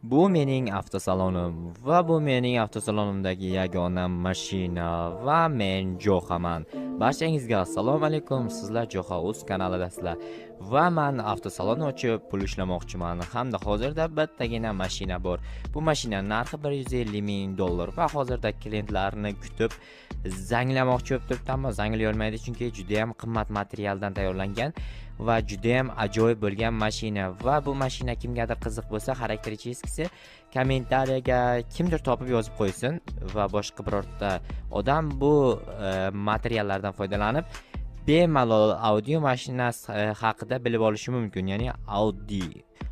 Bu mening avtosalonim va bu mening avtosalonimdagi yagona mashina va men Jo'xaman. Barchangizga assalomu alaykum. Sizlar Jo'xa o'z kanalidasizlar va men avtosalon ochib pul ishlamoqchiman. Hamda hozirda bittagina mashina bor. Bu mashinaning narxi $150,000 va hozirda klientlarni kutib zanglamoqchi bo'lib turibdi, ammo zanglay olmaydi chunki juda ham qimmat materialdan tayyorlangan va juda ham ajoyib bo'lgan mashina. Va bu mashina kimgadir qiziq bo'lsa, xarakteristikasi kommentariyaga kimdir topib yozib qo'ysin va boshqa birorta odam bu materiallardan foydalanib bemalol audio mashinasi haqida bilib olishi mumkin. Ya'ni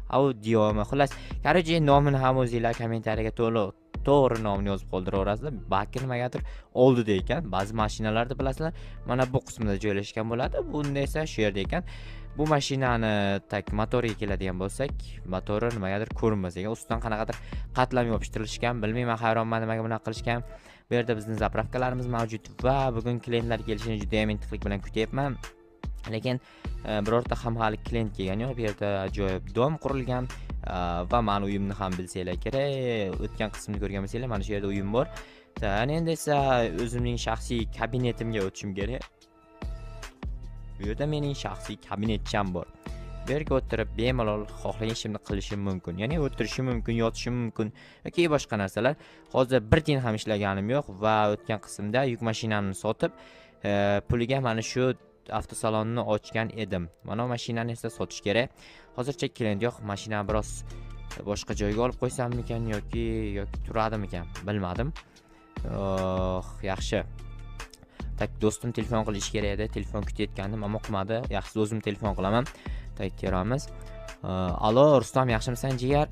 audiomi, xullas, короче, nomini ham o'zingizlar kommentariyaga to'g'ri nomini yozib qoldiraverasizlar. Balki nimagadir oldida ekan. Ba'zi mashinalarda bilasizlar, mana bu qismida joylashgan bo'ladi. Bunda esa shu yerda ekan. Bu mashinani motoriga keladigan bo'lsak, motori nimagadir ko'rinmas ekan. Ustidan qanaqadir qatlam yopishtirilishgan, bilmayman, hayronman nimaga bunaqa qilishgan. Bu yerda bizning zapravkalarimiz mavjud va bugun klientlar kelishini juda ham intiqlik bilan kutyapman. Lekin birorta ham hali klient kelgani yo'q. Bu yerda ajoyib dom qurilgan va men uyimni ham bilsanglar kerak. O'tgan qismni ko'rgan bo'lsanglar, mana shu yerda uyim bor. Endi esa o'zimning shaxsiy kabinetimga o'tishim kerak. Bu yerda mening shaxsiy kabinetcham bor. Bu yerga o'tirib bemalol xohlagan ishimni qilishim mumkin. Ya'ni o'tirishim mumkin, yotishim mumkin yoki boshqa narsalar. Hozir bir tiyin ham ishlaganim yo'q va o'tgan qismda yuk mashinamni sotib, puliga mana shu avtosalonni ochgan edim. Mana bu mashinani esa sotish kerak. Hozircha klient yo'q. Mashinani biroz boshqa joyga olib qo'ysammikan yoki turadimikan, bilmadim. Yaxshi. Tak, do'stim telefon qilish kerak edi. Telefon kutayotgandim, ammo qilmadi. Yaxshi, o'zim telefon qilaman. Tak, teramiz. Alo, Rustam, yaxshimisan, jigar?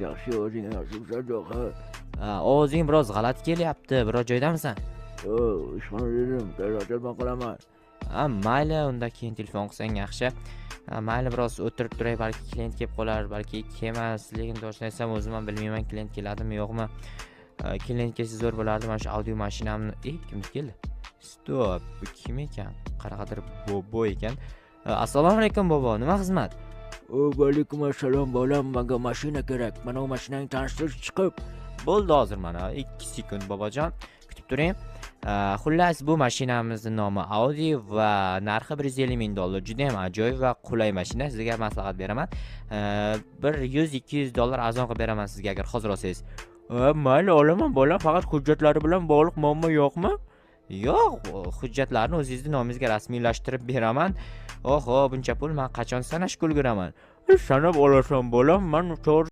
Yaxshi, o'zing yaxshimisan, Jo'xa? Ovozing biroz g'alati kelyapti. Biror joydamisan? Ishxonada edim, telefon qilaman. Mayli, unda keyin telefon qilsang yaxshi. Mayli, biroz o'tirib turay, balki klient kelib qolar, balki kelmas. Lekin to'g'risini aytsam, o'zim ham bilmayman klient keladimi, yo'qmi. Klient kelsa zo'r bo'lardi. Mana shu audio mashinamni, kimdir keldi? Stop, bu kim ekan? Qaraqadir bobo ekan. Assalomu alaykum bobo, nima xizmat? Va alaykum assalom bolam, menga mashina kerak. Mana bu mashinani tanishtirish chiqib. Bo'ldi, hozir mana 2 sekund bobojon, kutib turing. Xullas, bu mashinamizning nomi Audi va narxi $150,000. Juda ham ajoyib va qulay mashina. Sizga maslahat beraman. $100-200 arzon qilib beraman sizga agar hozir olsangiz. Mayli, olaman bolam, faqat hujjatlari bilan bog'liq muammo yo'qmi? Yo'q, hujjatlarni o'zingizning nomingizga rasmiylashtirib beraman. Oho, buncha pul men qachon sanashga ulguraman? Sanab olasan bolam, men to'g'ri